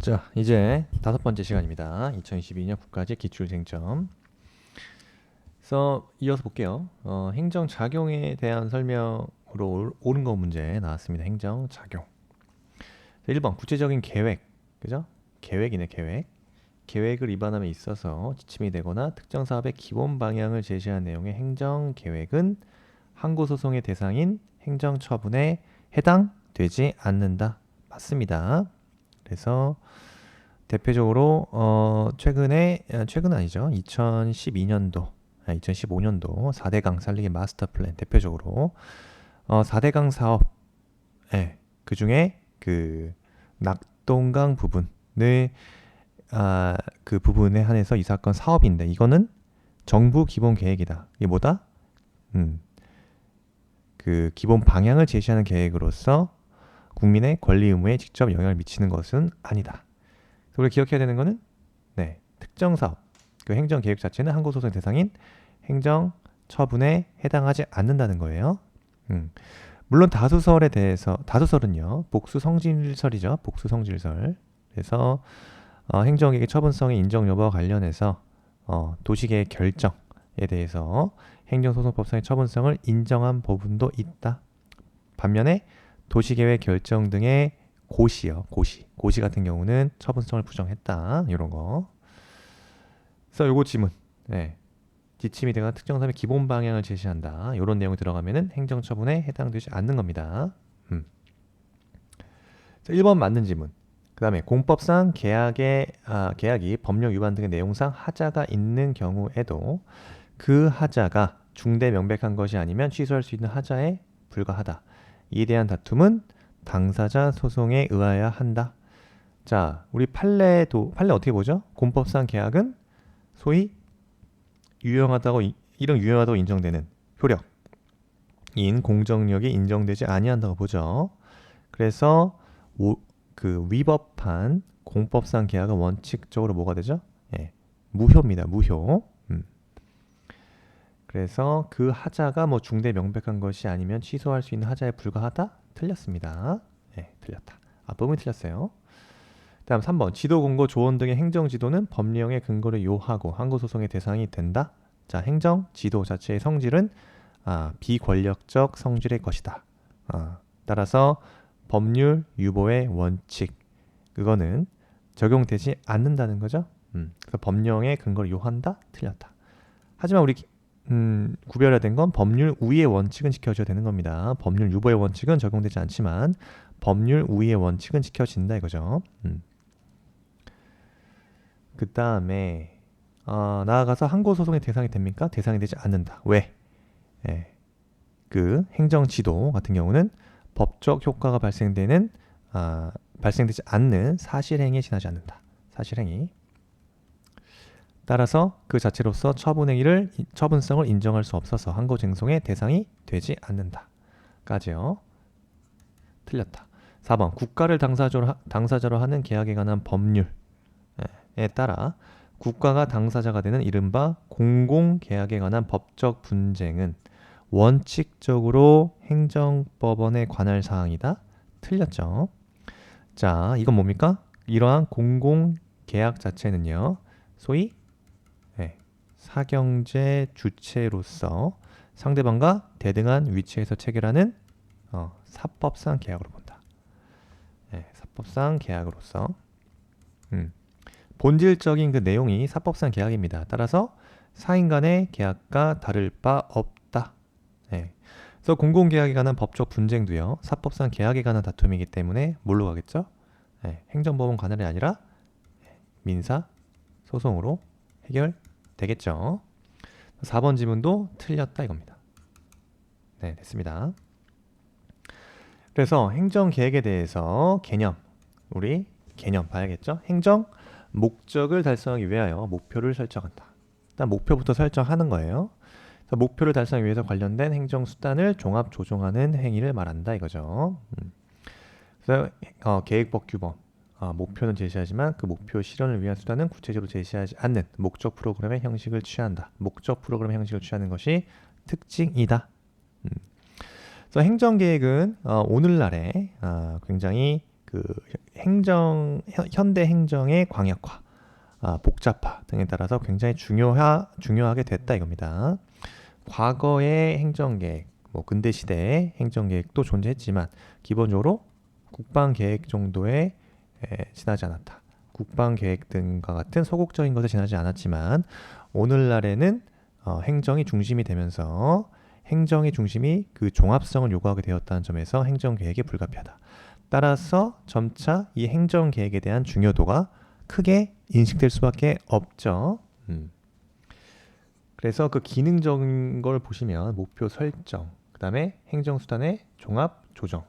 자, 이제 5번째 시간입니다. 2022년 국가직 기출쟁점. 그래서 이어서 볼게요. 행정작용에 대한 설명으로 옳은 거 문제 나왔습니다. 행정작용. 1번 구체적인 계획. 그죠? 계획이네, 계획. 계획을 위반함에 있어서 지침이 되거나 특정 사업의 기본 방향을 제시한 내용의 행정계획은 항고소송의 대상인 행정처분에 해당되지 않는다. 맞습니다. 그래서 대표적으로 최근 아니죠. 2012년도, 2015년도 4대강 살리기 마스터 플랜 대표적으로 4대강 사업, 그 중에 그 낙동강 부분을 그 부분에 한해서 이 사건 사업인데 이거는 정부 기본 계획이다. 이게 뭐다? 그 기본 방향을 제시하는 계획으로서 국민의 권리 의무에 직접 영향을 미치는 것은 아니다. 우리가 기억해야 되는 거는 특정 사업, 그 행정 계획 자체는 항고소송 대상인 행정 처분에 해당하지 않는다는 거예요. 물론 다수설에 대해서 다수설은요 복수 성질설이죠. 복수 성질설. 그래서 행정계획의 처분성의 인정 여부와 관련해서 도시계획 결정에 대해서 행정소송법상의 처분성을 인정한 부분도 있다. 반면에 도시계획 결정 등의 고시요. 고시 같은 경우는 처분성을 부정했다. 이런 거. 그래서 요거 지문. 지침이 되거나 특정 사업의 기본 방향을 제시한다. 이런 내용이 들어가면은 행정처분에 해당되지 않는 겁니다. 1번 맞는 지문. 그 다음에 공법상 계약이 법령 위반 등의 내용상 하자가 있는 경우에도 그 하자가 중대 명백한 것이 아니면 취소할 수 있는 하자에 불과하다. 이에 대한 다툼은 당사자 소송에 의하여야 한다. 자, 우리 판례 어떻게 보죠? 공법상 계약은 소위 이런 유효하다고 인정되는 효력인 공정력이 인정되지 아니한다고 보죠. 그래서 그 위법한 공법상 계약은 원칙적으로 뭐가 되죠? 무효입니다. 무효. 그래서 그 하자가 뭐 중대 명백한 것이 아니면 취소할 수 있는 하자에 불과하다? 틀렸습니다. 틀렸다. 앞부분이 틀렸어요. 다음 3번 지도, 공고, 조언 등의 행정지도는 법령의 근거를 요하고 항고소송의 대상이 된다. 자, 행정 지도 자체의 성질은 비권력적 성질의 것이다. 따라서 법률 유보의 원칙 그거는 적용되지 않는다는 거죠. 그래서 법령의 근거를 요한다? 틀렸다. 하지만 우리 구별해야 된 건 법률 우위의 원칙은 지켜줘야 되는 겁니다. 법률 유보의 원칙은 적용되지 않지만 법률 우위의 원칙은 지켜진다 이거죠. 그 다음에 나아가서 항고소송의 대상이 됩니까? 대상이 되지 않는다. 왜? 그 행정지도 같은 경우는 법적 효과가 발생되지 않는 사실행위에 지나지 않는다. 사실행위. 따라서 그 자체로서 처분성을 인정할 수 없어서 항고쟁송의 대상이 되지 않는다. 까지요. 틀렸다. 4번 국가를 당사자로 하는 계약에 관한 법률에 따라 국가가 당사자가 되는 이른바 공공계약에 관한 법적 분쟁은 원칙적으로 행정법원에 관할 사항이다. 틀렸죠. 자, 이건 뭡니까? 이러한 공공계약 자체는요. 소위 사경제 주체로서 상대방과 대등한 위치에서 체결하는 사법상 계약으로 본다. 사법상 계약으로서 본질적인 그 내용이 사법상 계약입니다. 따라서 사인 간의 계약과 다를 바 없다. 그래서 공공계약에 관한 법적 분쟁도요. 사법상 계약에 관한 다툼이기 때문에 뭘로 가겠죠? 행정법원 관할이 아니라 민사 소송으로 해결되겠죠. 4번 지문도 틀렸다 이겁니다. 됐습니다. 그래서 행정계획에 대해서 우리 개념 봐야겠죠? 행정 목적을 달성하기 위하여 목표를 설정한다. 일단 목표부터 설정하는 거예요. 그래서 목표를 달성하기 위해서 관련된 행정수단을 종합 조정하는 행위를 말한다 이거죠. 그래서 계획법 규범 목표는 제시하지만 그 목표 실현을 위한 수단은 구체적으로 제시하지 않는 목적 프로그램의 형식을 취한다. 목적 프로그램의 형식을 취하는 것이 특징이다. 그래서 행정계획은 오늘날에 굉장히 그 현대 행정의 광역화, 복잡화 등에 따라서 굉장히 중요하게 됐다 이겁니다. 과거의 행정계획, 뭐 근대 시대의 행정계획도 존재했지만 기본적으로 국방계획 정도에 지나지 않았다. 국방계획 등과 같은 소극적인 것에 지나지 않았지만 오늘날에는 행정이 중심이 되면서 행정의 중심이 그 종합성을 요구하게 되었다는 점에서 행정계획이 불가피하다. 따라서 점차 이 행정계획에 대한 중요도가 크게 인식될 수밖에 없죠. 그래서 그 기능적인 걸 보시면 목표 설정, 그 다음에 행정수단의 종합 조정,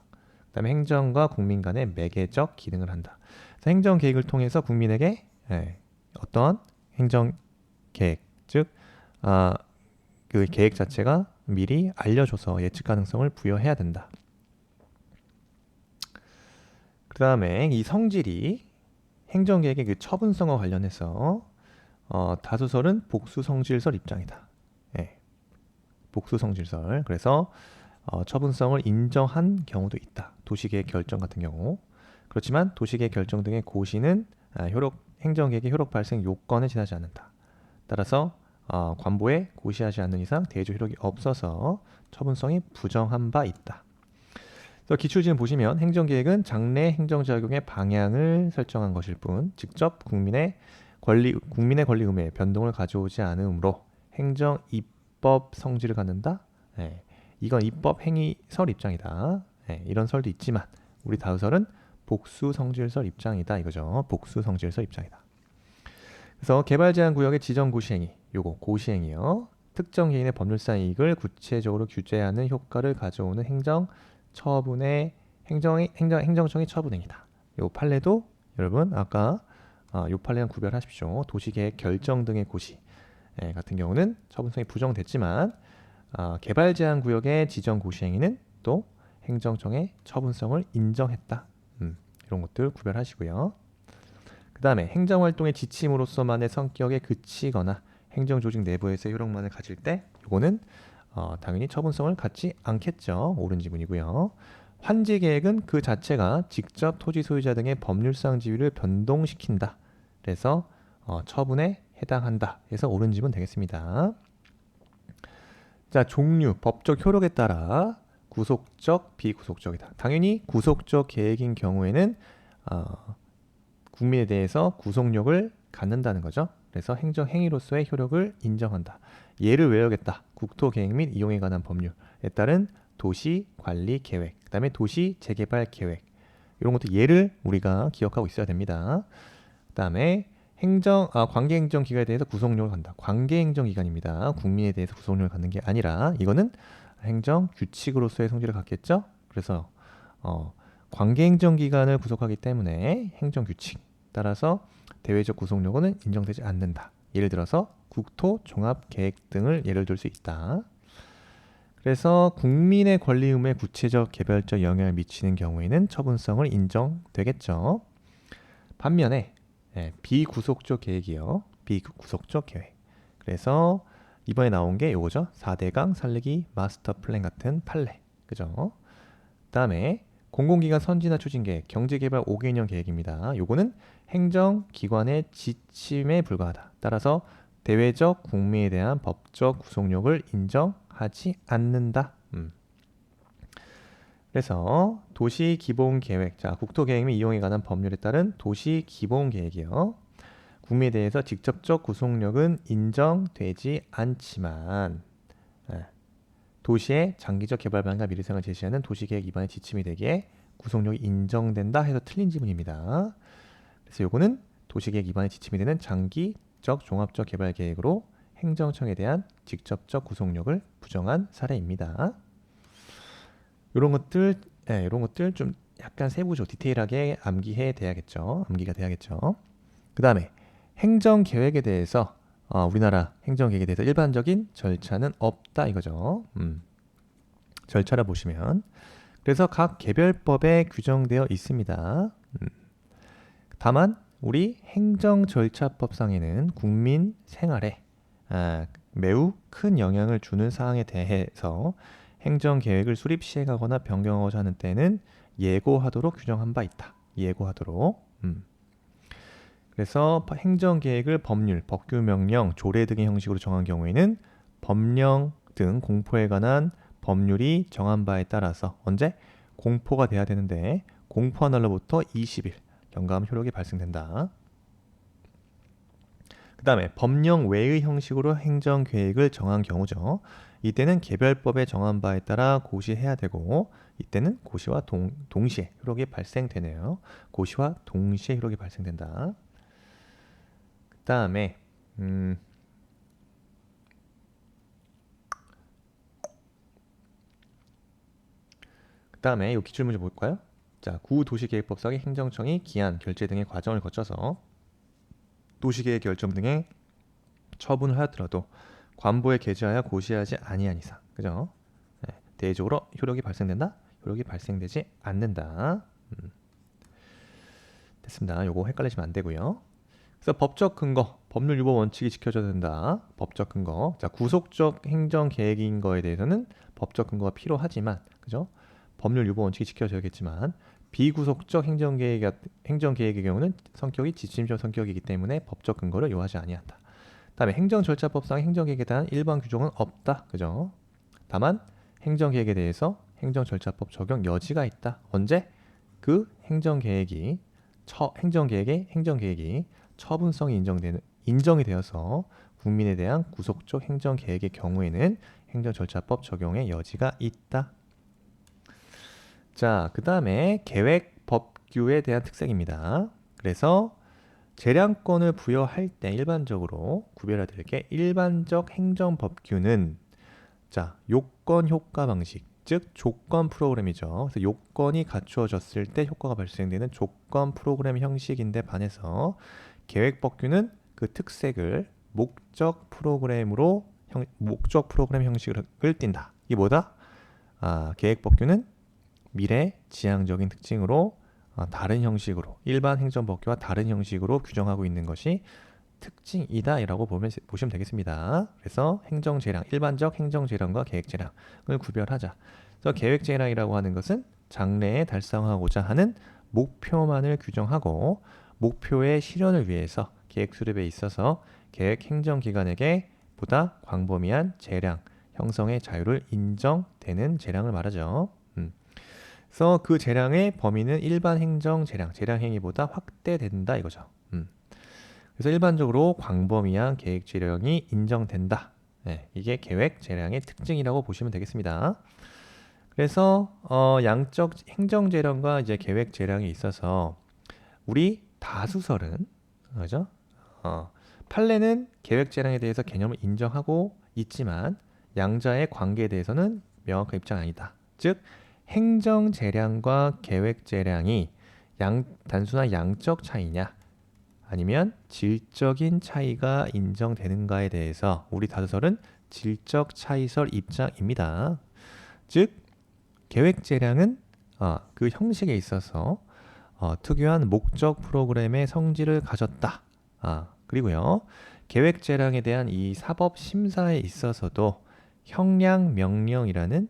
그 다음에 행정과 국민 간의 매개적 기능을 한다. 그래서 행정계획을 통해서 국민에게 어떤 행정계획, 즉 그 계획 자체가 미리 알려줘서 예측 가능성을 부여해야 된다. 그 다음에 이 성질이 행정계획의 그 처분성과 관련해서 다수설은 복수성질설 입장이다. 복수성질설. 그래서 처분성을 인정한 경우도 있다. 도시계획 결정 같은 경우. 그렇지만 도시계획 결정 등의 고시는 행정계획의 효력 발생 요건에 지나지 않는다. 따라서 관보에 고시하지 않는 이상 대조 효력이 없어서 처분성이 부정한 바 있다. 그래서 기출지는 보시면 행정계획은 장래 행정작용의 방향을 설정한 것일 뿐 직접 국민의 권리 의무에 변동을 가져오지 않으므로 행정 입법 성질을 갖는다. 이건 입법 행위설 입장이다. 이런 설도 있지만 우리 다수설은 복수 성질설 입장이다 이거죠. 복수 성질설 입장이다. 그래서 개발 제한 구역의 지정 고시행위, 요거 고시행위요. 특정 개인의 법률상 이익을 구체적으로 규제하는 효과를 가져오는 행정청의 처분행위다. 요 판례도 여러분 아까 요 판례랑 구별하십시오. 도시계획 결정 등의 고시 같은 경우는 처분성이 부정됐지만 개발 제한 구역의 지정 고시행위는 또 행정청의 처분성을 인정했다. 이런 것들 구별하시고요. 그 다음에 행정활동의 지침으로서만의 성격에 그치거나 행정조직 내부에서 효력만을 가질 때 이거는 당연히 처분성을 갖지 않겠죠. 옳은 지문이고요. 환지계획은 그 자체가 직접 토지 소유자 등의 법률상 지위를 변동시킨다. 그래서 처분에 해당한다. 그래서 옳은 지문 되겠습니다. 자, 종류, 법적 효력에 따라 구속적, 비구속적이다. 당연히 구속적 계획인 경우에는 국민에 대해서 구속력을 갖는다는 거죠. 그래서 행정행위로서의 효력을 인정한다. 예를 외우겠다. 국토계획 및 이용에 관한 법률에 따른 도시관리계획, 그 다음에 도시재개발계획 이런 것도 예를 우리가 기억하고 있어야 됩니다. 그 다음에 관계행정기관에 대해서 구속력을 갖는다. 관계행정기관입니다. 국민에 대해서 구속력을 갖는 게 아니라 이거는 행정규칙으로서의 성질을 갖겠죠. 그래서 관계행정기관을 구속하기 때문에 행정규칙 따라서 대외적 구속력은 인정되지 않는다. 예를 들어서 국토종합계획 등을 예를 들 수 있다. 그래서 국민의 권리 의무에 구체적 개별적 영향을 미치는 경우에는 처분성을 인정되겠죠. 반면에 비구속적 계획이요. 비구속적 계획. 그래서 이번에 나온 게 요거죠. 4대강 살리기 마스터 플랜 같은 판례. 그죠? 그다음에 공공기관 선진화 추진계획, 경제개발 5개년 계획입니다. 요거는 행정기관의 지침에 불과하다. 따라서 대외적 국민에 대한 법적 구속력을 인정하지 않는다. 그래서 도시기본계획, 자 국토계획 및 이용에 관한 법률에 따른 도시기본계획이요. 국민에 대해서 직접적 구속력은 인정되지 않지만 도시의 장기적 개발 방향과 미래상을 제시하는 도시계획 위반의 지침이 되기에 구속력이 인정된다 해서 틀린 지문입니다. 그래서 요거는 도시계획 위반의 지침이 되는 장기적 종합적 개발 계획으로 행정청에 대한 직접적 구속력을 부정한 사례입니다. 이런 것들 좀 약간 세부적 디테일하게 암기가 돼야겠죠. 그 다음에 행정계획에 대해서 우리나라 행정계획에 대해서 일반적인 절차는 없다 이거죠. 절차를 보시면 그래서 각 개별법에 규정되어 있습니다. 다만 우리 행정절차법상에는 국민 생활에 매우 큰 영향을 주는 사항에 대해서 행정계획을 수립 시행하거나 변경하고자 하는 때는 예고하도록 규정한 바 있다. 예고하도록. 그래서 행정계획을 법률, 법규명령, 조례 등의 형식으로 정한 경우에는 법령 등 공포에 관한 법률이 정한 바에 따라서 언제? 공포가 돼야 되는데 공포한 날로부터 20일 경감 효력이 발생된다. 그 다음에 법령 외의 형식으로 행정계획을 정한 경우죠. 이때는 개별법에 정한 바에 따라 고시해야 되고 이때는 고시와 동시에 효력이 발생되네요. 고시와 동시에 효력이 발생된다. 그 다음에 이 기출문제 볼까요? 자, 구도시계획법상의 행정청이 기한, 결재 등의 과정을 거쳐서 도시계획 결정 등의 처분을 하였더라도 관보에 게재하여 고시하지 아니한 이상, 그죠? 네, 대외적으로 효력이 발생된다? 효력이 발생되지 않는다. 됐습니다. 요거 헷갈리시면 안 되고요. 그래서 법적 근거, 법률 유보 원칙이 지켜져야 된다. 법적 근거. 자, 구속적 행정 계획인 거에 대해서는 법적 근거가 필요하지만, 그죠? 법률 유보 원칙이 지켜져야겠지만 비구속적 행정 계획의 경우는 성격이 지침적 성격이기 때문에 법적 근거를 요하지 아니한다. 다음에 행정절차법상 행정계획에 대한 일반 규정은 없다. 그죠? 다만 행정계획에 대해서 행정절차법 적용 여지가 있다. 언제? 그 행정계획이 처분성이 인정이 되어서 국민에 대한 구속적 행정계획의 경우에는 행정절차법 적용의 여지가 있다. 자, 그 다음에 계획법규에 대한 특색입니다. 그래서 재량권을 부여할 때 일반적으로 구별해야 될 게 일반적 행정법규는 자, 요건 효과 방식, 즉 조건 프로그램이죠. 그래서 요건이 갖추어졌을 때 효과가 발생되는 조건 프로그램 형식인데 반해서 계획법규는 그 특색을 목적 프로그램 형식을 띈다. 이게 뭐다? 계획법규는 미래 지향적인 특징으로 다른 형식으로 일반 행정법규와 다른 형식으로 규정하고 있는 것이 특징이다라고 보시면 되겠습니다. 그래서 행정재량, 일반적 행정재량과 계획재량을 구별하자. 그래서 계획재량이라고 하는 것은 장래에 달성하고자 하는 목표만을 규정하고 목표의 실현을 위해서 계획 수립에 있어서 계획 행정기관에게 보다 광범위한 재량, 형성의 자유를 인정되는 재량을 말하죠. 그래서 그 재량의 범위는 일반 행정 재량 행위보다 확대된다 이거죠. 그래서 일반적으로 광범위한 계획 재량이 인정된다. 네, 이게 계획 재량의 특징이라고 보시면 되겠습니다. 그래서 양적 행정 재량과 이제 계획 재량에 있어서 우리 다수설은 그죠? 판례는 계획 재량에 대해서 개념을 인정하고 있지만 양자의 관계에 대해서는 명확한 입장이 아니다. 즉 행정 재량과 계획 재량이 단순한 양적 차이냐 아니면 질적인 차이가 인정되는가에 대해서 우리 다수설은 질적 차이설 입장입니다. 즉 계획 재량은 그 형식에 있어서 특유한 목적 프로그램의 성질을 가졌다. 그리고요 계획 재량에 대한 이 사법 심사에 있어서도 형량 명령이라는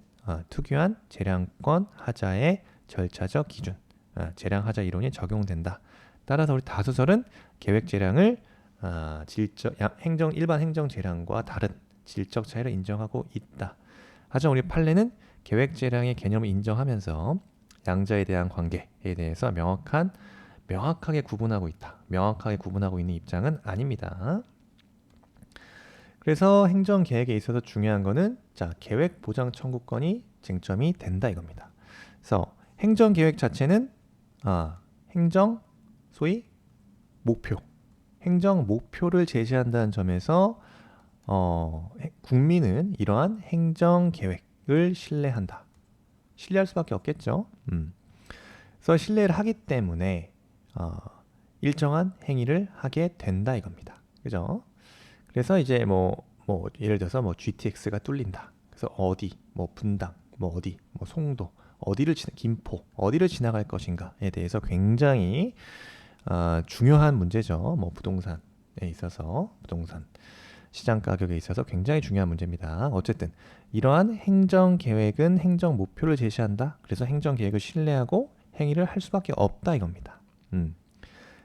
특유한 재량권 하자의 절차적 기준, 재량 하자 이론이 적용된다. 따라서 우리 다수설은 계획 재량을 일반 행정 재량과 다른 질적 차이를 인정하고 있다. 하지만 우리 판례는 계획 재량의 개념을 인정하면서 양자에 대한 관계에 대해서 명확하게 구분하고 있다. 명확하게 구분하고 있는 입장은 아닙니다. 그래서 행정 계획에 있어서 중요한 거는 계획 보장 청구권이 쟁점이 된다 이겁니다. 그래서 행정 계획 자체는 소위 행정 목표를 제시한다는 점에서 국민은 이러한 행정 계획을 신뢰한다. 신뢰할 수밖에 없겠죠. 그래서 신뢰를 하기 때문에 일정한 행위를 하게 된다 이겁니다. 그죠? 그래서 이제 예를 들어서 GTX가 뚫린다. 그래서 분당, 송도, 김포, 어디를 지나갈 것인가에 대해서 굉장히 중요한 문제죠. 부동산에 있어서 부동산 시장 가격에 있어서 굉장히 중요한 문제입니다. 어쨌든 이러한 행정 계획은 행정 목표를 제시한다. 그래서 행정 계획을 신뢰하고 행위를 할 수밖에 없다 이겁니다.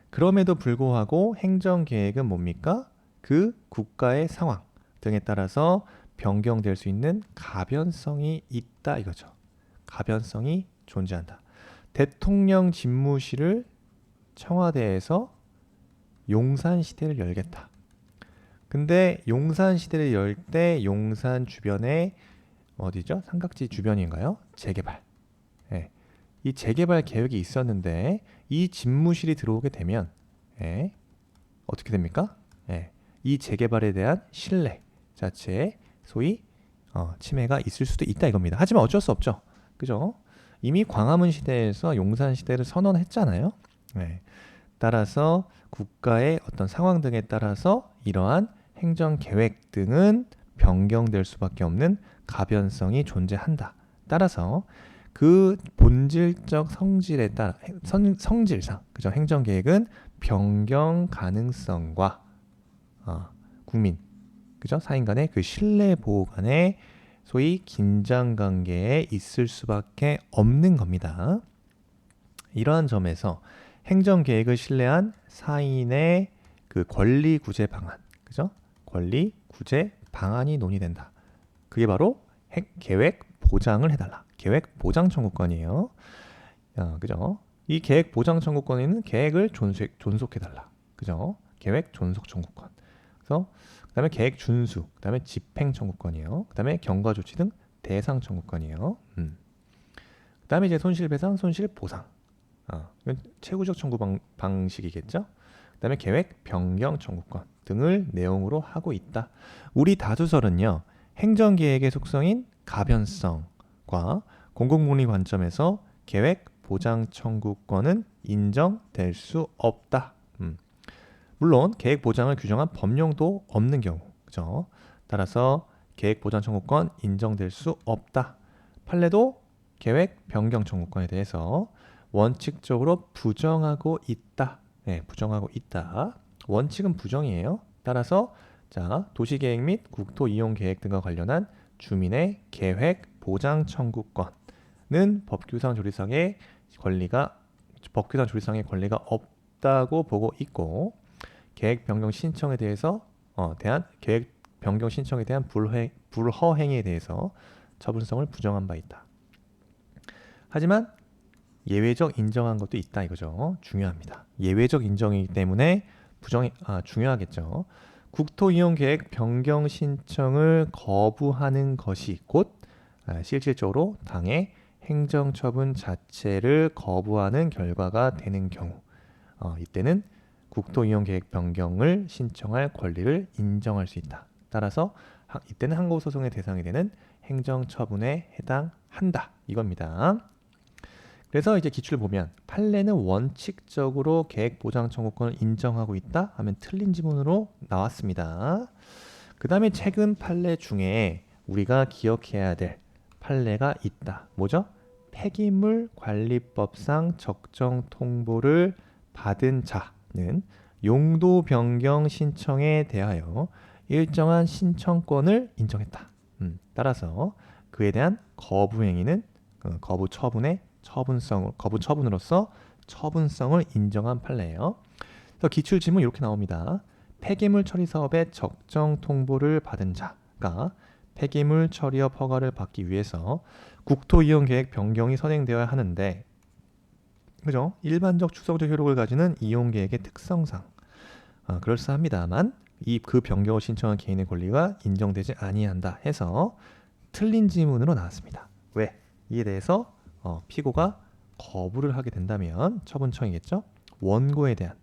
그럼에도 불구하고 행정계획은 뭡니까? 그 국가의 상황 등에 따라서 변경될 수 있는 가변성이 있다 이거죠. 가변성이 존재한다. 대통령 집무실을 청와대에서 용산시대를 열겠다. 근데 용산시대를 열 때 용산 주변에 어디죠? 삼각지 주변인가요? 재개발. 예. 이 재개발 계획이 있었는데 이 집무실이 들어오게 되면 예. 어떻게 됩니까? 예. 이 재개발에 대한 신뢰 자체에 소위 침해가 있을 수도 있다 이겁니다. 하지만 어쩔 수 없죠. 그죠? 이미 광화문 시대에서 용산 시대를 선언했잖아요. 네. 따라서 국가의 어떤 상황 등에 따라서 이러한 행정 계획 등은 변경될 수밖에 없는 가변성이 존재한다. 따라서 그 본질적 성질에 따라 성질상 그죠? 행정 계획은 변경 가능성과 국민 그죠? 사인 간의 그 신뢰 보호 간의 소위 긴장 관계에 있을 수밖에 없는 겁니다. 이러한 점에서 행정 계획을 신뢰한 사인의 그 권리 구제 방안, 그죠? 권리 구제 방안이 논의된다. 그게 바로 계획 보장을 해달라. 계획 보장 청구권이에요. 그죠? 이 계획 보장 청구권에는 계획을 존속해달라. 그죠? 계획 존속 청구권. 그래서 그다음에 계획 준수, 그다음에 집행 청구권이에요. 그다음에 경과 조치 등 대상 청구권이에요. 그다음에 이제 손실배상, 손실보상. 이건 최고적 청구 방식이겠죠. 그다음에 계획 변경 청구권 등을 내용으로 하고 있다. 우리 다수설은요. 행정계획의 속성인 가변성과 공공복리 관점에서 계획 보장 청구권은 인정될 수 없다. 물론 계획 보장을 규정한 법령도 없는 경우, 그죠? 따라서 계획 보장 청구권 인정될 수 없다. 판례도 계획 변경 청구권에 대해서 원칙적으로 부정하고 있다. 네, 부정하고 있다. 원칙은 부정이에요. 따라서 자, 도시계획 및 국토 이용 계획 등과 관련한 주민의 계획 보장 청구권은 법규상 조리상의 권리가 없다고 보고 있고 계획 변경 신청에 대해서 계획 변경 신청에 대한 불허행위에 대해서 처분성을 부정한 바 있다. 하지만 예외적 인정한 것도 있다 이거죠. 중요합니다. 예외적 인정이기 때문에 중요하겠죠. 국토이용계획 변경 신청을 거부하는 것이 곧 실질적으로 당의 행정처분 자체를 거부하는 결과가 되는 경우 이때는 국토이용계획 변경을 신청할 권리를 인정할 수 있다. 따라서 이때는 항고소송의 대상이 되는 행정처분에 해당한다. 이겁니다. 그래서 이제 기출을 보면 판례는 원칙적으로 계획보장 청구권을 인정하고 있다 하면 틀린 지문으로 나왔습니다. 그 다음에 최근 판례 중에 우리가 기억해야 될 판례가 있다. 뭐죠? 폐기물 관리법상 적정 통보를 받은 자는 용도 변경 신청에 대하여 일정한 신청권을 인정했다. 따라서 그에 대한 거부 행위는 거부 처분으로서 처분성을 인정한 판례예요. 그래서 기출 지문 이렇게 나옵니다. 폐기물 처리 사업의 적정 통보를 받은 자가 폐기물 처리업 허가를 받기 위해서 국토이용계획 변경이 선행되어야 하는데, 그죠? 일반적 추상적 효력을 가지는 이용계획의 특성상 그럴싸합니다만 그 변경을 신청한 개인의 권리가 인정되지 아니한다 해서 틀린 지문으로 나왔습니다. 왜? 이에 대해서 피고가 거부를 하게 된다면 처분청이겠죠. 원고에 대한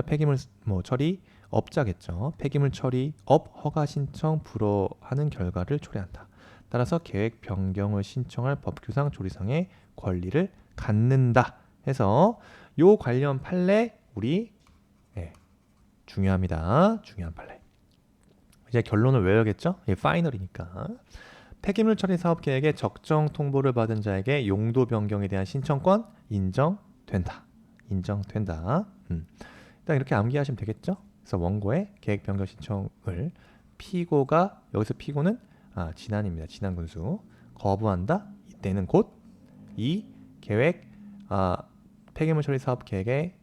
폐기물 처리 업자겠죠. 폐기물 처리 업 허가 신청 불허하는 결과를 초래한다. 따라서 계획 변경을 신청할 법규상 조리상의 권리를 갖는다 해서 요 관련 판례 우리 중요합니다. 중요한 판례. 이제 결론을 외워야겠죠? 이게 파이널이니까. 폐기물 처리 사업 계획의 적정 통보를 받은 자에게 용도 변경에 대한 신청권 인정된다. 인정된다. 일단 이렇게 암기하시면 되겠죠? 그래서 원고의 계획 변경 신청을 여기서 피고는 진안입니다. 진안 군수 거부한다. 이때는 곧 이 계획 폐기물 처리 사업 계획의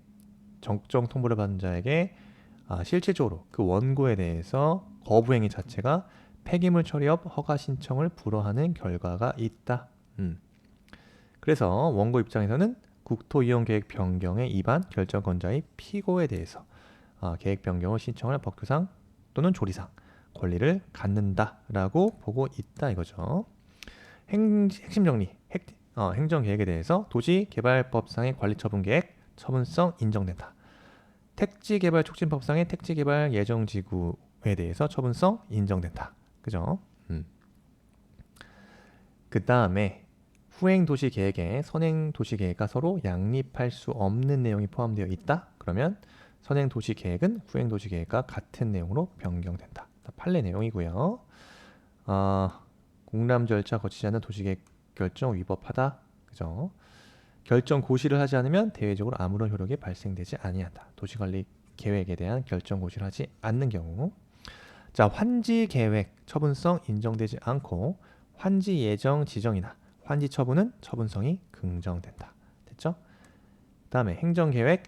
적정 통보를 받은 자에게 실질적으로 그 원고에 대해서 거부 행위 자체가 폐기물 처리업 허가 신청을 불허하는 결과가 있다. 그래서 원고 입장에서는 국토 이용 계획 변경의 위반 결정권자의 피고에 대해서 계획 변경을 신청할 법규상 또는 조리상 권리를 갖는다라고 보고 있다 이거죠. 핵심 정리. 행정계획에 대해서 도시개발법상의 관리처분계획 처분성 인정된다. 택지개발촉진법상의 택지개발 예정지구에 대해서 처분성 인정된다. 그죠? 그 다음에 후행도시계획에 선행도시계획과 서로 양립할 수 없는 내용이 포함되어 있다. 그러면 선행도시계획은 후행도시계획과 같은 내용으로 변경된다. 판례 내용이고요. 공람 절차 거치지 않는 도시계획 결정 위법하다. 그죠? 결정 고시를 하지 않으면 대외적으로 아무런 효력이 발생되지 아니한다. 도시관리 계획에 대한 결정 고시를 하지 않는 경우. 자, 환지 계획 처분성 인정되지 않고 환지 예정 지정이나 환지 처분은 처분성이 긍정된다. 됐죠? 그다음에 행정계획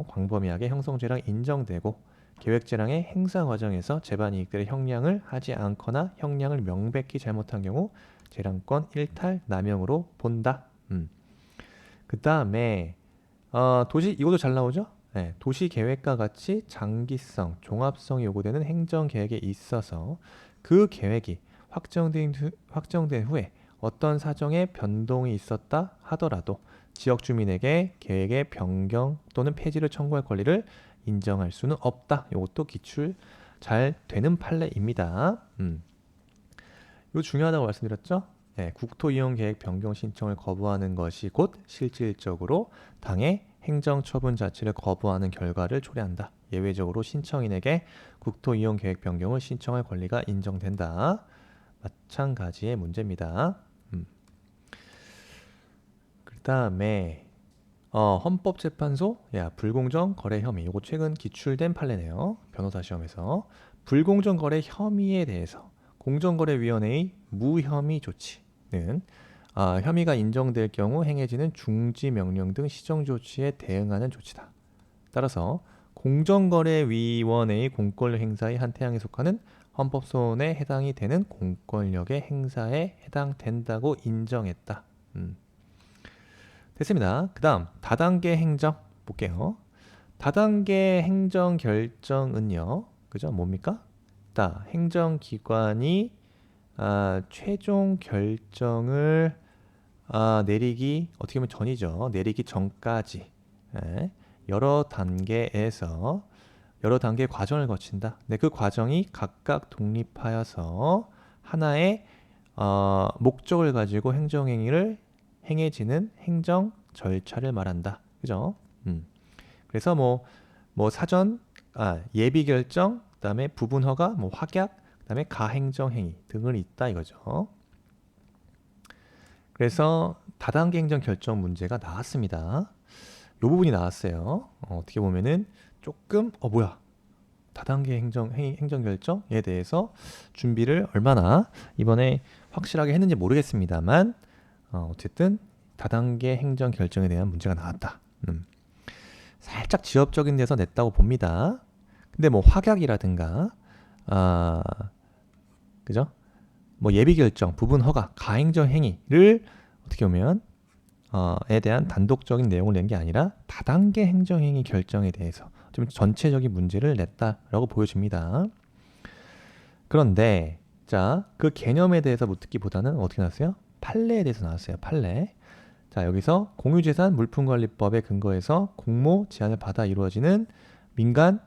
광범위하게 형성재량 인정되고 계획재량의 행사 과정에서 재반 이익들의 형량을 하지 않거나 형량을 명백히 잘못한 경우 재량권 일탈 남용으로 본다. 그 다음에 도시 이것도 잘 나오죠? 네, 도시 계획과 같이 장기성, 종합성이 요구되는 행정 계획에 있어서 그 계획이 확정된 후에 어떤 사정에 변동이 있었다 하더라도 지역 주민에게 계획의 변경 또는 폐지를 청구할 권리를 인정할 수는 없다. 이것도 기출 잘 되는 판례입니다. 이거 중요하다고 말씀드렸죠? 네, 국토이용계획 변경 신청을 거부하는 것이 곧 실질적으로 당의 행정처분 자체를 거부하는 결과를 초래한다. 예외적으로 신청인에게 국토이용계획 변경을 신청할 권리가 인정된다. 마찬가지의 문제입니다. 그 다음에 헌법재판소 불공정 거래 혐의. 이거 최근 기출된 판례네요. 변호사 시험에서 불공정 거래 혐의에 대해서 공정거래위원회의 무혐의 조치는 혐의가 인정될 경우 행해지는 중지 명령 등 시정 조치에 대응하는 조치다. 따라서 공정거래위원회의 공권력 행사의 한 태양에 속하는 헌법소원에 해당이 되는 공권력의 행사에 해당된다고 인정했다. 됐습니다. 그 다음 다단계 행정 볼게요. 다단계 행정 결정은요. 그죠? 뭡니까? 행정기관이 최종 결정을 내리기 어떻게 보면 전이죠. 내리기 전까지 여러 단계에서 여러 단계 과정을 거친다. 네, 그 과정이 각각 독립하여서 하나의 목적을 가지고 행정행위를 행해지는 행정 절차를 말한다. 그죠? 그래서 뭐 사전 예비 결정, 그다음에 부분 허가, 확약, 그다음에 가행정 행위 등을 있다 이거죠. 그래서 다단계 행정 결정 문제가 나왔습니다. 이 부분이 나왔어요. 어떻게 보면은 조금 다단계 행정 결정에 대해서 준비를 얼마나 이번에 확실하게 했는지 모르겠습니다만 어쨌든 다단계 행정 결정에 대한 문제가 나왔다. 살짝 지엽적인 데서 냈다고 봅니다. 근데 확약이라든가 그죠? 예비 결정, 부분 허가, 가행정 행위를 어떻게 보면 에 대한 단독적인 내용을 낸 게 아니라 다단계 행정 행위 결정에 대해서 좀 전체적인 문제를 냈다라고 보여집니다. 그런데 그 개념에 대해서 묻기보다는 어떻게 나왔어요? 판례에 대해서 나왔어요. 판례. 여기서 공유재산 물품관리법에 근거해서 공모 제안을 받아 이루어지는 민간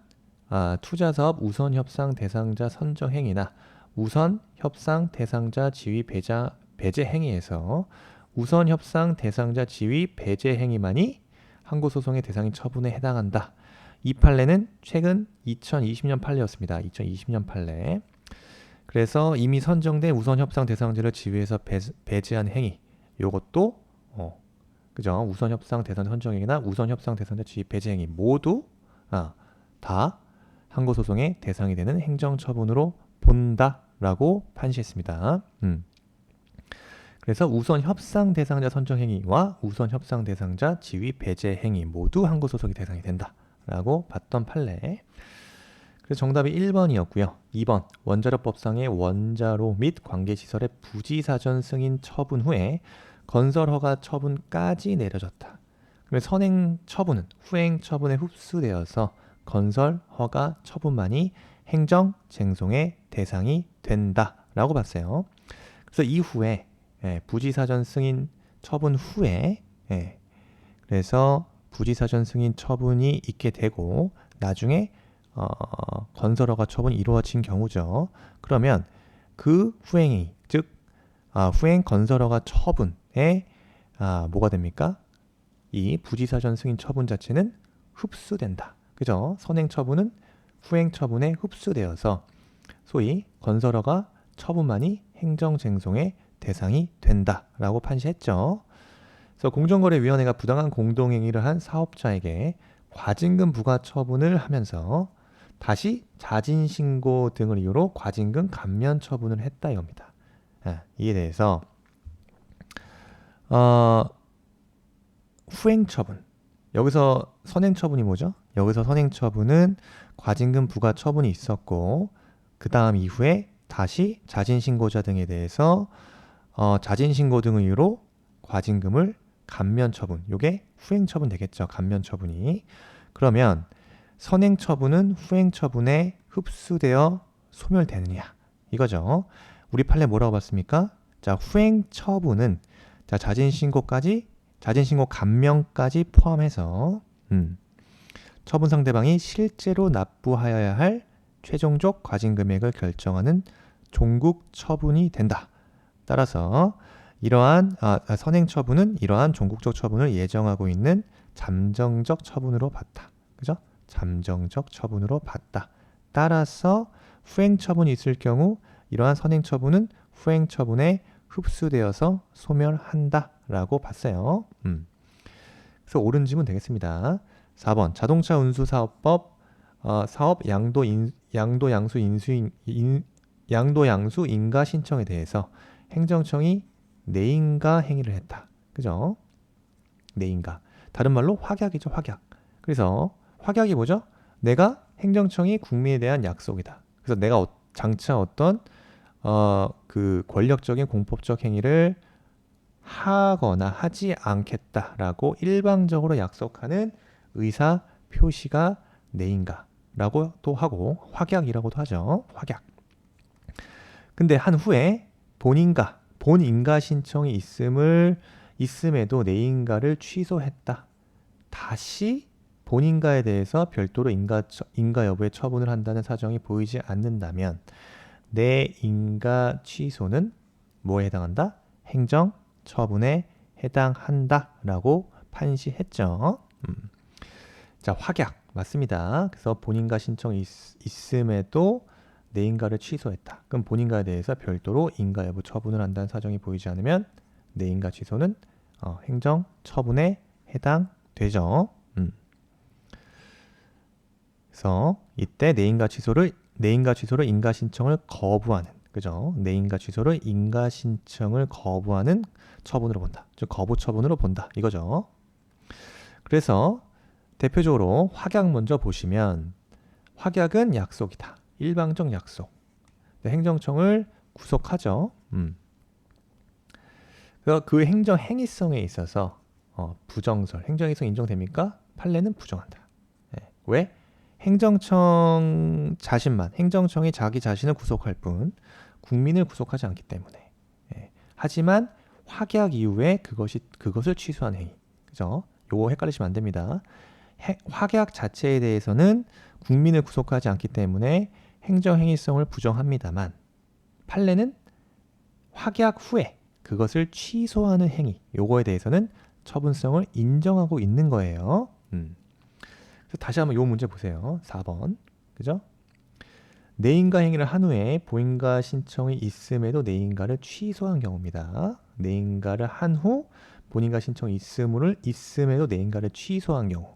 투자사업 우선협상 대상자 선정 행위나 우선협상 대상자 지위 배제 행위에서 우선협상 대상자 지위 배제 행위만이 항고소송의 대상인 처분에 해당한다. 이 판례는 최근 2020년 판례였습니다. 2020년 판례. 그래서 이미 선정된 우선협상 대상자를 지위에서 배제한 행위, 요것도 그죠? 우선협상 대상자 선정 행위나 우선협상 대상자 지위 배제 행위 모두 다 항고소송의 대상이 되는 행정처분으로 본다라고 판시했습니다. 그래서 우선 협상 대상자 선정 행위와 우선 협상 대상자 지위 배제 행위 모두 항고 소송의 대상이 된다라고 봤던 판례. 그래서 정답이 1번이었고요. 2번 원자력법상의 원자로 및 관계시설의 부지사전 승인 처분 후에 건설 허가 처분까지 내려졌다. 그러면 선행 처분은 후행 처분에 흡수되어서 건설 허가 처분만이 행정 쟁송의 대상이 된다라고 봤어요. 그래서 이후에 부지사전 승인 처분 후에 그래서 부지사전 승인 처분이 있게 되고 나중에 건설허가 처분이 이루어진 경우죠. 그러면 그 후행이 즉 후행 건설허가 처분에 뭐가 됩니까? 이 부지사전 승인 처분 자체는 흡수된다. 그죠? 선행 처분은 후행 처분에 흡수되어서 소위 건설허가 처분만이 행정쟁송의 대상이 된다라고 판시했죠. 그래서 공정거래위원회가 부당한 공동행위를 한 사업자에게 과징금 부과 처분을 하면서 다시 자진신고 등을 이유로 과징금 감면 처분을 했다 이겁니다. 이에 대해서 후행 처분, 여기서 선행 처분이 뭐죠? 여기서 선행 처분은 과징금 부과 처분이 있었고 그 다음 이후에 다시 자진신고자 등에 대해서 자진신고 등을 이유로 과징금을 감면 처분, 요게 후행 처분 되겠죠. 감면 처분이. 그러면 선행 처분은 후행 처분에 흡수되어 소멸되느냐 이거죠. 우리 판례 뭐라고 봤습니까? 자, 후행 처분은 자, 자진신고 감면까지 포함해서 처분 상대방이 실제로 납부하여야 할 최종적 과징금액을 결정하는 종국 처분이 된다. 따라서 이러한 선행 처분은 이러한 종국적 처분을 예정하고 있는 잠정적 처분으로 봤다. 그죠? 잠정적 처분으로 봤다. 따라서 후행 처분이 있을 경우 이러한 선행 처분은 후행 처분에 흡수되어서 소멸한다라고 봤어요. 그래서 옳은 질문 되겠습니다. 4번 자동차 운수 사업법 사업 양도 양수 인가 신청에 대해서 행정청이 내인가 행위를 했다. 그죠? 내인가. 다른 말로 확약이죠, 확약. 그래서 확약이 뭐죠? 내가 행정청이 국민에 대한 약속이다. 그래서 내가 장차 어떤 그 권력적인 공법적 행위를 하거나 하지 않겠다라고 일방적으로 약속하는 의사 표시가 내인가라고도 하고 확약이라고도 하죠. 확약. 근데 한 후에 본인가 신청이 있음에도 내인가를 취소했다. 다시 본인가에 대해서 별도로 인가 여부의 처분을 한다는 사정이 보이지 않는다면 내인가 취소는 뭐에 해당한다? 행정 처분에 해당한다라고 판시했죠. 자, 확약 맞습니다. 그래서 본인가 신청이 있음에도 내인가를 취소했다. 그럼 본인가에 대해서 별도로 인가 여부 처분을 한다는 사정이 보이지 않으면 내인가 취소는 행정 처분에 해당되죠. 그래서 이때 내인가 취소를 인가 신청을 거부하는, 그죠? 내인가 취소를 인가 신청을 거부하는 처분으로 본다. 즉 거부 처분으로 본다. 이거죠. 그래서 대표적으로 확약 먼저 보시면 확약은 약속이다. 일방적 약속. 행정청을 구속하죠. 그 행정 행위성에 있어서 부정설, 행정행위성 인정됩니까? 판례는 부정한다. 왜? 행정청이 자기 자신을 구속할 뿐 국민을 구속하지 않기 때문에. 하지만 확약 이후에 그것을 취소한 행위. 그죠? 요거 헷갈리시면 안 됩니다. 확약 자체에 대해서는 국민을 구속하지 않기 때문에 행정행위성을 부정합니다만 판례는 확약 후에 그것을 취소하는 행위, 요거에 대해서는 처분성을 인정하고 있는 거예요. 그래서 다시 한번 요 문제 보세요. 4번. 그죠? 내인가 행위를 한 후에 본인가 신청이 있음에도 내인가를 취소한 경우입니다. 내인가를 한 후 본인가 신청이 있음에도 내인가를 취소한 경우.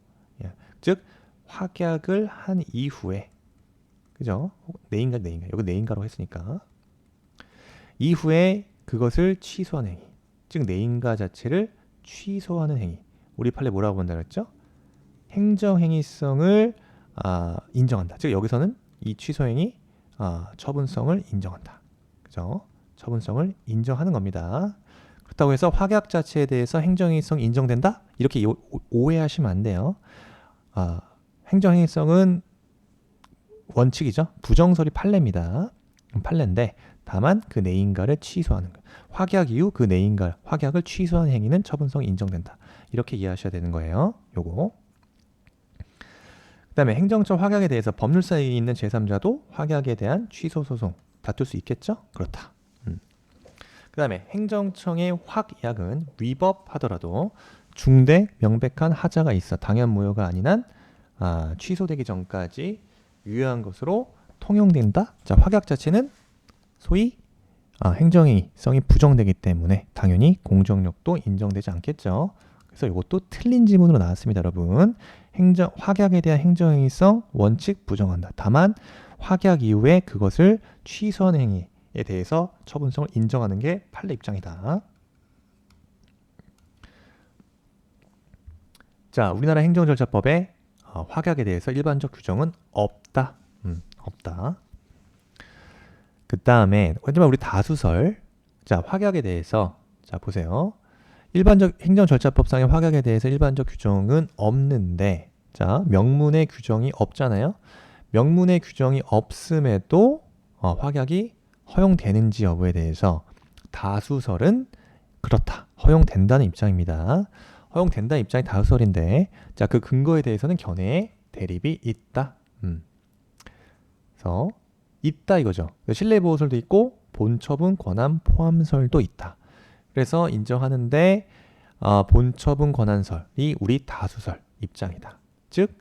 즉 확약을 한 이후에, 그죠? 내인가 여기 내인가로 했으니까 이후에 그것을 취소한 행위. 즉 내인가 자체를 취소하는 행위. 우리 판례 뭐라고 본다 그랬죠? 행정행위성을 인정한다. 즉 여기서는 이 취소행위 처분성을 인정한다. 그죠? 처분성을 인정하는 겁니다. 그렇다고 해서 확약 자체에 대해서 행정행위성 인정된다? 이렇게 오해하시면 안 돼요. 행정행위성은 원칙이죠. 부정설이 판례입니다. 판례인데 다만 그 내인가를 취소하는 거예요. 확약 이후 그 내인가 확약을 취소한 행위는 처분성이 인정된다. 이렇게 이해하셔야 되는 거예요. 요거. 그 다음에 행정적 확약에 대해서 법률사에 있는 제3자도 확약에 대한 취소 소송 다툴 수 있겠죠? 그렇다. 그 다음에 행정청의 확약은 위법하더라도 중대 명백한 하자가 있어 당연 무효가 아닌 한 취소되기 전까지 유효한 것으로 통용된다. 자, 확약 자체는 소위 행정행위성이 부정되기 때문에 당연히 공정력도 인정되지 않겠죠. 그래서 이것도 틀린 지문으로 나왔습니다, 여러분. 확약에 대한 행정행위성 원칙 부정한다. 다만 확약 이후에 그것을 취소한 행위에 대해서 처분성을 인정하는 게 판례 입장이다. 자, 우리나라 행정절차법에 확약에 대해서 일반적 규정은 없다. 없다. 그 다음에 하지만 우리 다수설, 자 확약에 대해서 자 보세요. 일반적 행정절차법상의 확약에 대해서 일반적 규정은 없는데, 자 명문의 규정이 없잖아요. 명문의 규정이 없음에도 확약이 허용되는지 여부에 대해서 다수설은 그렇다. 허용된다는 입장입니다. 허용된다는 입장이 다수설인데, 자 그 근거에 대해서는 견해의 대립이 있다. 그래서 있다 이거죠. 실내보호설도 있고 본처분 권한 포함설도 있다. 그래서 인정하는데 본처분 권한설이 우리 다수설 입장이다. 즉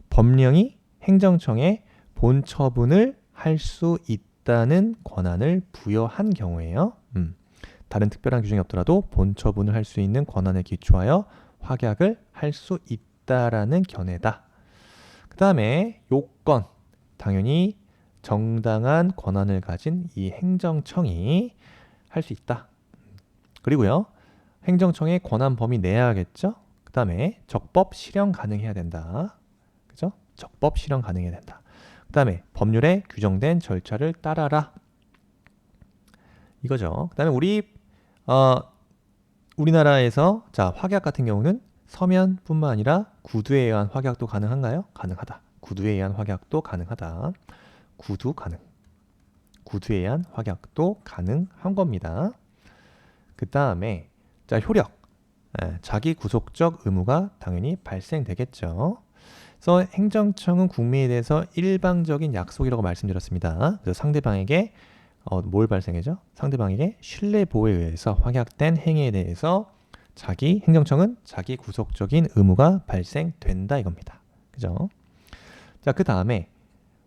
법령이 행정청에 본처분을 할 수 있다는 권한을 부여한 경우에요. 다른 특별한 규정이 없더라도 본처분을 할 수 있는 권한에 기초하여 확약을 할 수 있다라는 견해다. 그 다음에 요건, 당연히 정당한 권한을 가진 이 행정청이 할 수 있다. 그리고요, 행정청의 권한 범위 내야겠죠. 그 다음에 적법 실현 가능해야 된다. 그죠? 적법 실현 가능해야 된다. 그 다음에 법률에 규정된 절차를 따라라. 이거죠. 그 다음에 우리나라에서 자 확약 같은 경우는 서면뿐만 아니라 구두에 의한 확약도 가능한가요? 가능하다. 구두에 의한 확약도 가능하다. 구두 가능. 구두에 의한 확약도 가능한 겁니다. 그 다음에 자 효력. 자기 구속적 의무가 당연히 발생되겠죠. 그래서 행정청은 국민에 대해서 일방적인 약속이라고 말씀드렸습니다. 그래서 상대방에게 뭘 발생해죠? 상대방에게 신뢰보호에 의해서 확약된 행위에 대해서 행정청은 자기 구속적인 의무가 발생된다 이겁니다. 그죠? 자, 그 다음에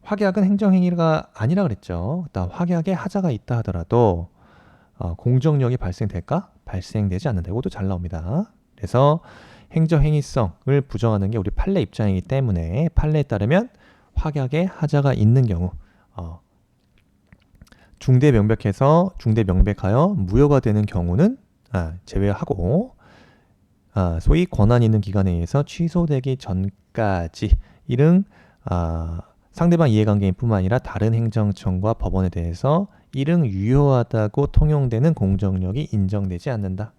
확약은 행정행위가 아니라 그랬죠. 일단 확약에 하자가 있다 하더라도 공정력이 발생될까? 발생되지 않는다. 이것도 잘 나옵니다. 그래서 행정행위성을 부정하는 게 우리 판례 입장이기 때문에 판례에 따르면 확약에 하자가 있는 경우 중대 명백하여 무효가 되는 경우는 제외하고 소위 권한 있는 기관에 의해서 취소되기 전까지 이른 상대방 이해관계인 뿐만 아니라 다른 행정청과 법원에 대해서 이른 유효하다고 통용되는 공정력이 인정되지 않는다.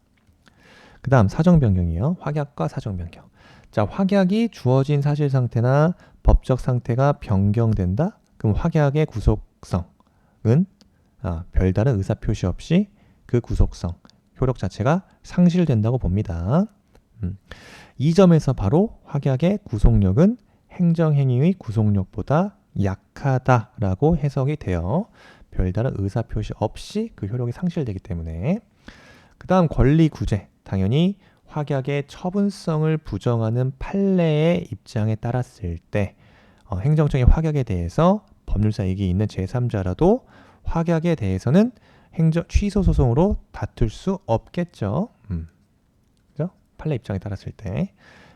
그 다음 사정변경이에요. 확약과 사정변경. 자, 확약이 주어진 사실 상태나 법적 상태가 변경된다? 그럼 확약의 구속성은 별다른 의사표시 없이 그 구속성, 효력 자체가 상실된다고 봅니다. 이 점에서 바로 확약의 구속력은 행정행위의 구속력보다 약하다라고 해석이 되어 별다른 의사표시 없이 그 효력이 상실되기 때문에. 그 다음 권리구제. 당연히 확약의 처분성을 부정하는 판례의 입장에 따랐을 때 행정청의 확약에 대해서 법률사 이익이 있는 제3자라도 확약에 대해서는 취소 소송으로 다툴 수 없겠죠. 그죠? 판례 입장에 따랐을 때.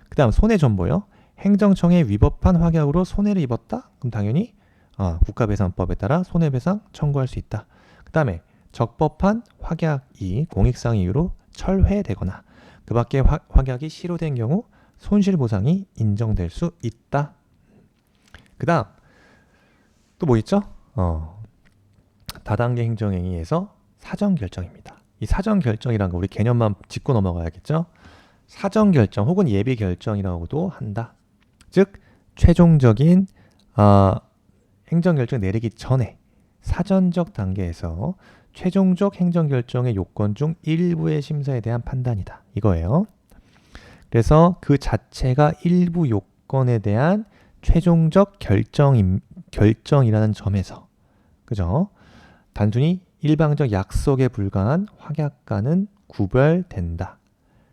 그 다음 손해존보요. 행정청에 위법한 확약으로 손해를 입었다? 그럼 당연히 국가배상법에 따라 손해배상 청구할 수 있다. 그 다음에 적법한 확약이 공익상 이유로 철회되거나 그 밖에 확약이 실효된 경우 손실보상이 인정될 수 있다. 그 다음 또 뭐 있죠? 다단계 행정행위에서 사전결정입니다. 이 사전결정이라는 거 우리 개념만 짚고 넘어가야겠죠? 사전결정 혹은 예비결정이라고도 한다. 즉 최종적인 행정결정 내리기 전에 사전적 단계에서 최종적 행정결정의 요건 중 일부의 심사에 대한 판단이다. 이거예요. 그래서 그 자체가 일부 요건에 대한 최종적 결정이라는 점에서 그죠? 단순히 일방적 약속에 불과한 확약과는 구별된다.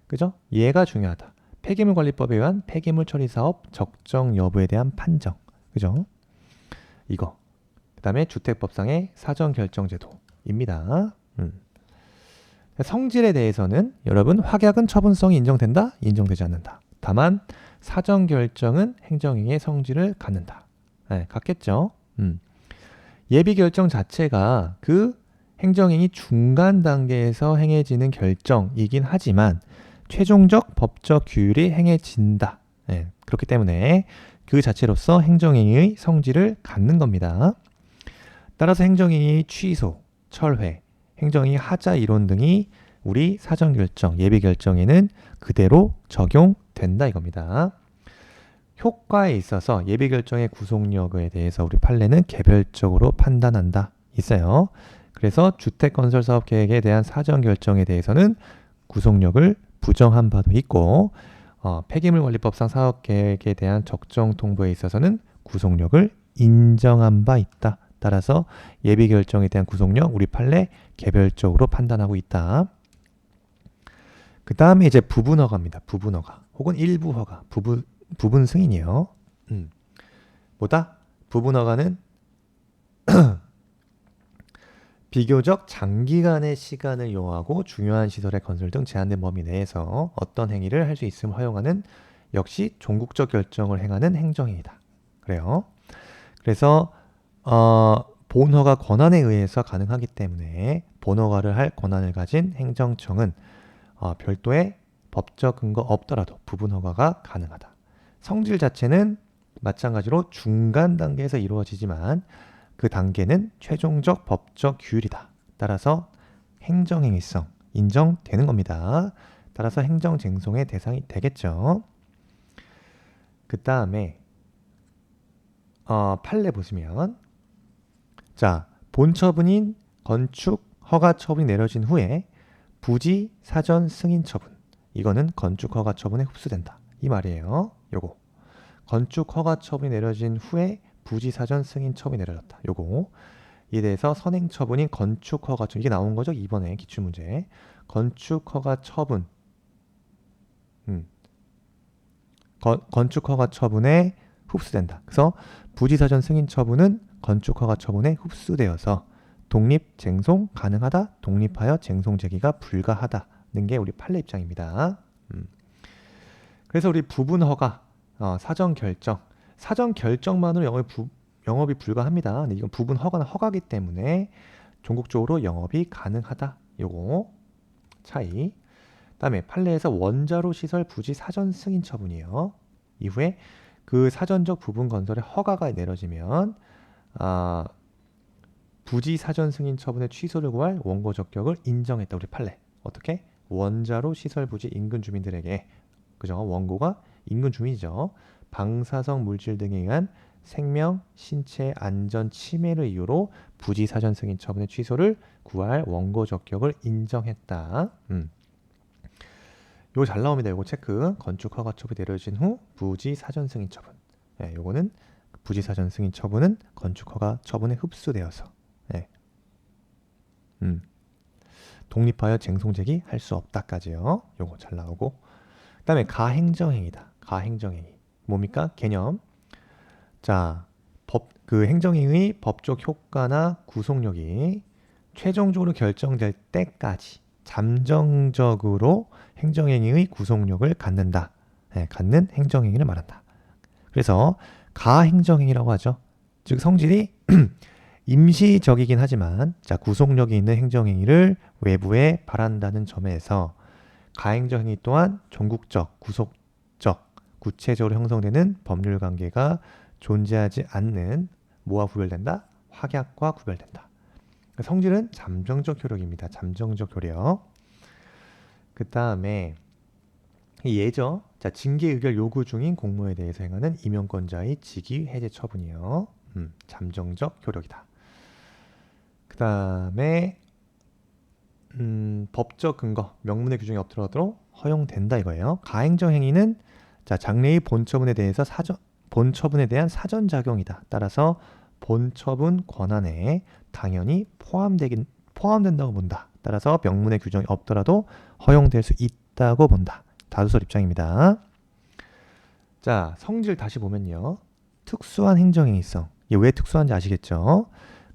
그죠? 얘가 중요하다. 폐기물관리법에 의한 폐기물 처리 사업 적정 여부에 대한 판정. 그죠? 이거. 그 다음에 주택법상의 사전결정제도입니다. 성질에 대해서는 여러분 확약은 처분성이 인정된다? 인정되지 않는다. 다만 사전결정은 행정행위의 성질을 갖는다. 네, 같겠죠? 예비결정 자체가 그 행정행위 중간 단계에서 행해지는 결정이긴 하지만 최종적 법적 규율이 행해진다. 네, 그렇기 때문에 그 자체로서 행정행위의 성질을 갖는 겁니다. 따라서 행정행위 취소, 철회, 행정행위 하자 이론 등이 우리 사전결정, 예비결정에는 그대로 적용된다 이겁니다. 효과에 있어서 예비결정의 구속력에 대해서 우리 판례는 개별적으로 판단한다 있어요. 그래서 주택건설사업계획에 대한 사전결정에 대해서는 구속력을 부정한 바도 있고 폐기물관리법상 사업계획에 대한 적정 통보에 있어서는 구속력을 인정한 바 있다. 따라서 예비결정에 대한 구속력 우리 판례 개별적으로 판단하고 있다. 그 다음에 이제 부분허가입니다. 부분허가 혹은 일부허가, 부분 승인이요. 뭐다? 부분허가는 비교적 장기간의 시간을 요하고 중요한 시설의 건설 등 제한된 범위 내에서 어떤 행위를 할 수 있음을 허용하는 역시 종국적 결정을 행하는 행정행위다. 그래요. 그래서 본허가 권한에 의해서 가능하기 때문에 본허가를 할 권한을 가진 행정청은 별도의 법적 근거 없더라도 부분허가가 가능하다. 성질 자체는 마찬가지로 중간 단계에서 이루어지지만 그 단계는 최종적 법적 규율이다. 따라서 행정행위성 인정되는 겁니다. 따라서 행정쟁송의 대상이 되겠죠. 그 다음에 판례 보시면 자 본처분인 건축 허가 처분이 내려진 후에 부지 사전 승인 처분 이거는 건축 허가 처분에 흡수된다. 이 말이에요. 요거 건축 허가 처분이 내려진 후에 부지 사전 승인 처분이 내려졌다. 요거 이에 대해서 선행 처분인 건축 허가 처분 이게 나온 거죠. 이번에 기출문제 건축 허가 처분 건축 허가 처분에 흡수된다. 그래서 부지 사전 승인 처분은 건축 허가 처분에 흡수되어서 독립 쟁송 가능하다. 독립하여 쟁송 제기가 불가하다는 게 우리 판례 입장입니다. 그래서 우리 부분 허가 사전 결정만으로 영업이 불가합니다. 근데 이건 부분 허가는 허가기 때문에 종국적으로 영업이 가능하다. 요거 차이. 그다음에 판례에서 원자로 시설 부지 사전 승인 처분이에요. 이후에 그 사전적 부분 건설의 허가가 내려지면 부지 사전 승인 처분의 취소를 구할 원고 적격을 인정했다. 우리 판례. 어떻게? 원자로 시설 부지 인근 주민들에게 그죠? 원고가 인근 주민이죠. 방사성 물질 등에 의한 생명, 신체 안전 침해를 이유로 부지 사전 승인 처분의 취소를 구할 원고 적격을 인정했다. 요거 잘 나옵니다. 요거 체크. 건축 허가 처분이 내려진 후 부지 사전 승인 처분. 예, 요거는 부지 사전 승인 처분은 건축 허가 처분에 흡수되어서 예. 독립하여 쟁송 제기할 수 없다까지요. 요거 잘 나오고. 그다음에 가행정행위다. 가행정행위. 뭡니까? 개념. 자, 그 행정행위 법적 효과나 구속력이 최종적으로 결정될 때까지 잠정적으로 행정행위의 구속력을 갖는다. 네, 갖는 행정행위를 말한다. 그래서 가행정행위라고 하죠. 즉 성질이 임시적이긴 하지만 자 구속력이 있는 행정행위를 외부에 바란다는 점에서 가행정 행위 또한 종국적, 구속적, 구체적으로 형성되는 법률 관계가 존재하지 않는 뭐와 구별된다? 확약과 구별된다. 성질은 잠정적 효력입니다. 잠정적 효력. 그 다음에 예죠. 자, 징계 의결 요구 중인 공무에 대해서 행하는 임용권자의 직위 해제 처분이요. 잠정적 효력이다. 그 다음에 법적 근거, 명문의 규정이 없더라도 허용된다 이거예요. 가행정 행위는 자, 장래의 본처분에 대한 사전 작용이다. 따라서 본처분 권한에 당연히 포함된다고 본다. 따라서 명문의 규정이 없더라도 허용될 수 있다고 본다. 다수설 입장입니다. 자, 성질 다시 보면요. 특수한 행정행위성. 이게 왜 특수한지 아시겠죠?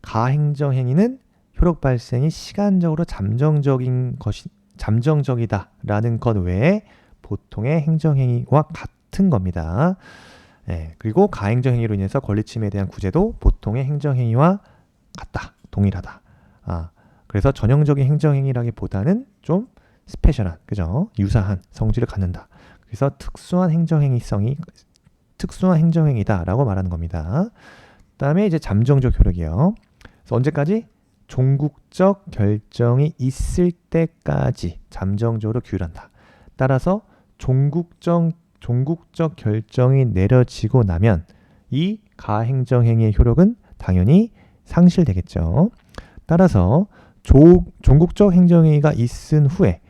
가행정행위는 효력 발생이 시간적으로 잠정적이다라는 것 외에 보통의 행정행위와 같은 겁니다. 네, 그리고 가행정행위로 인해서 권리침해에 대한 구제도 보통의 행정행위와 같다, 동일하다. 그래서 전형적인 행정행위라기보다는 좀 스페셜한, 그죠? 유사한 성질을 갖는다. 그래서 특수한 행정행위다라고 말하는 겁니다. 그다음에 이제 잠정적 효력이요. 그래서 언제까지? 종국적 결정이 있을 때까지 잠정적으로 규율한다. 따라서 종국적 결정이 내려지고 나면 이 가행정행위의 효력은 당연히 상실되겠죠. 따라서 종국적 행정행위가 있은 후에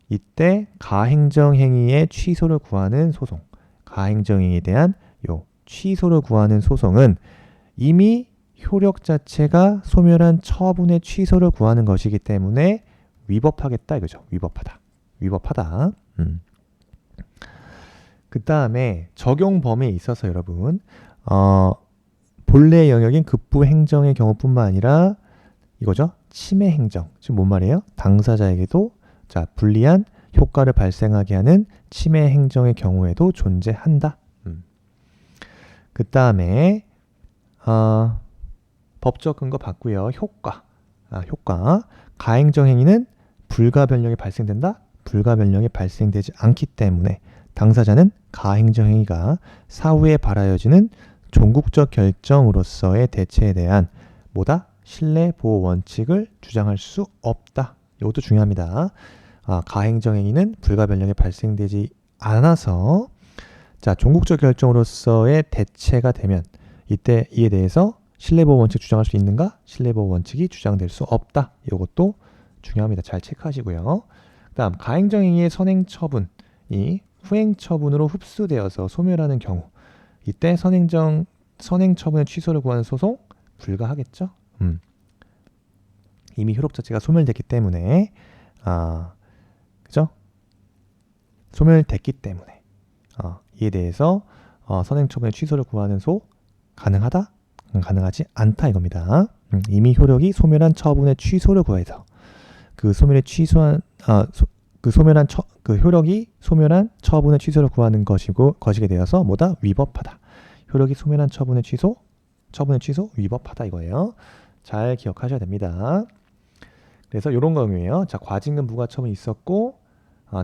이때 가행정행위의 취소를 구하는 소송, 가행정행위에 대한 취소를 구하는 소송은 이미 효력 자체가 소멸한 처분의 취소를 구하는 것이기 때문에 위법하겠다 이거죠. 위법하다. 그 다음에 적용 범위에 있어서 여러분 본래 영역인 급부 행정의 경우뿐만 아니라 이거죠. 침해 행정. 지금 뭔 말이에요? 당사자에게도 자, 불리한 효과를 발생하게 하는 침해 행정의 경우에도 존재한다. 그 다음에 법적 근거 봤고요. 효과. 가행정 행위는 불가변력이 발생된다? 불가변력이 발생되지 않기 때문에 당사자는 가행정 행위가 사후에 발하여지는 종국적 결정으로서의 대체에 대한 신뢰 보호 원칙을 주장할 수 없다. 이것도 중요합니다. 가행정 행위는 불가변력이 발생되지 않아서 자, 종국적 결정으로서의 대체가 되면 이때 이에 대해서 신뢰보호 원칙 주장할 수 있는가? 신뢰보호 원칙이 주장될 수 없다. 이것도 중요합니다. 잘 체크하시고요. 다음 가행정행위의 선행처분이 후행처분으로 흡수되어서 소멸하는 경우 이때 선행처분의 취소를 구하는 소송 불가하겠죠. 이미 효력 자체가 소멸됐기 때문에 그죠? 소멸됐기 때문에 이에 대해서 선행처분의 취소를 구하는 가능하다? 가능하지 않다 이겁니다. 이미 효력이 소멸한 처분의 취소를 구해서 그 효력이 소멸한 처분의 취소를 구하는 것이게 되어서 위법하다. 효력이 소멸한 처분의 취소 위법하다 이거예요. 잘 기억하셔야 됩니다. 그래서 이런 경우에요. 자, 과징금 부과처분이 있었고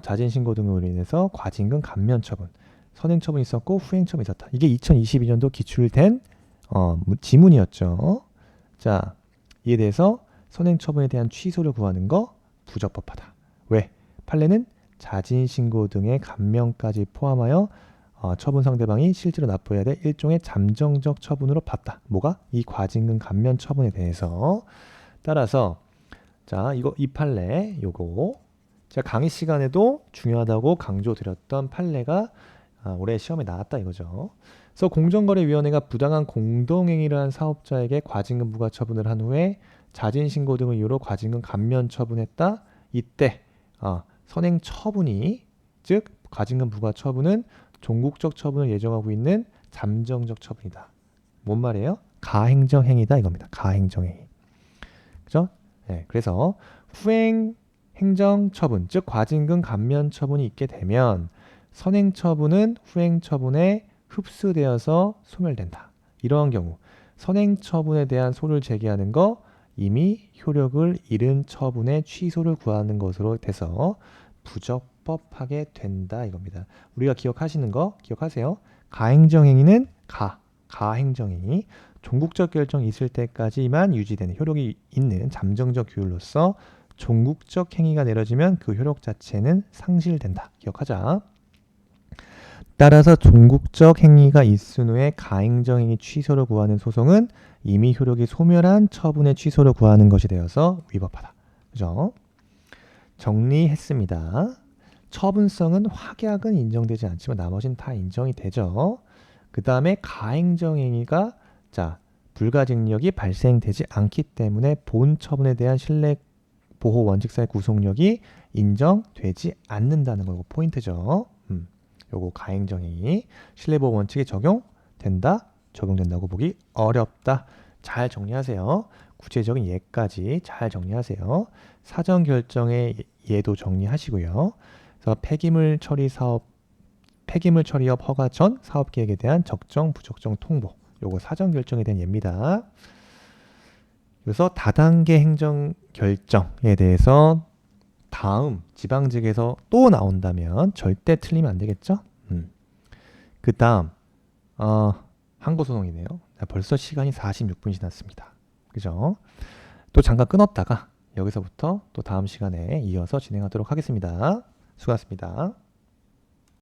자진신고 등으로 인해서 과징금 감면처분, 선행처분이 있었고 후행처분이 있었다. 이게 2022년도 기출된 지문이었죠. 자, 이에 대해서 선행처분에 대한 취소를 구하는 거 부적법하다. 왜? 판례는 자진신고 등의 감면까지 포함하여 처분 상대방이 실제로 납부해야 될 일종의 잠정적 처분으로 봤다. 이 과징금 감면 처분에 대해서. 따라서 자, 이 판례 제가 강의 시간에도 중요하다고 강조드렸던 판례가 올해 시험에 나왔다 이거죠. 그래서 공정거래위원회가 부당한 공동행위를 한 사업자에게 과징금 부과 처분을 한 후에 자진신고 등을 이유로 과징금 감면 처분했다. 이때 선행 처분이 즉 과징금 부과 처분은 종국적 처분을 예정하고 있는 잠정적 처분이다. 뭔 말이에요? 가행정행위다 이겁니다. 가행정행위. 그죠? 네, 그래서 후행 행정 처분, 즉 과징금 감면 처분이 있게 되면 선행 처분은 후행 처분에 흡수되어서 소멸된다. 이러한 경우 선행 처분에 대한 소를 제기하는 거 이미 효력을 잃은 처분의 취소를 구하는 것으로 돼서 합법하게 된다 이겁니다. 우리가 기억하시는 거 기억하세요. 가행정행위는 가행정행위 종국적 결정이 있을 때까지만 유지되는 효력이 있는 잠정적 규율로서 종국적 행위가 내려지면 그 효력 자체는 상실된다. 기억하자. 따라서 종국적 행위가 있은 후에 가행정행위 취소를 구하는 소송은 이미 효력이 소멸한 처분의 취소를 구하는 것이 되어서 위법하다. 그죠? 정리했습니다. 처분성은 확약은 인정되지 않지만 나머지는 다 인정이 되죠. 그 다음에 가행정행위가 불가증력이 발생되지 않기 때문에 본 처분에 대한 신뢰 보호 원칙사의 구속력이 인정되지 않는다는 거 포인트죠. 요거 가행정행위 신뢰보호 원칙이 적용된다? 적용된다고 보기 어렵다. 잘 정리하세요. 구체적인 예까지 잘 정리하세요. 사전 결정의 예도 정리하시고요. 그래서 폐기물 처리업 허가 전 사업 계획에 대한 적정 부적정 통보. 요거 사전 결정에 대한 예입니다. 그래서 다단계 행정 결정에 대해서 다음 지방직에서 또 나온다면 절대 틀리면 안 되겠죠? 그 다음 항고소송이네요. 벌써 시간이 46분이 지났습니다. 그죠? 또 잠깐 끊었다가 여기서부터 또 다음 시간에 이어서 진행하도록 하겠습니다. 수고하셨습니다.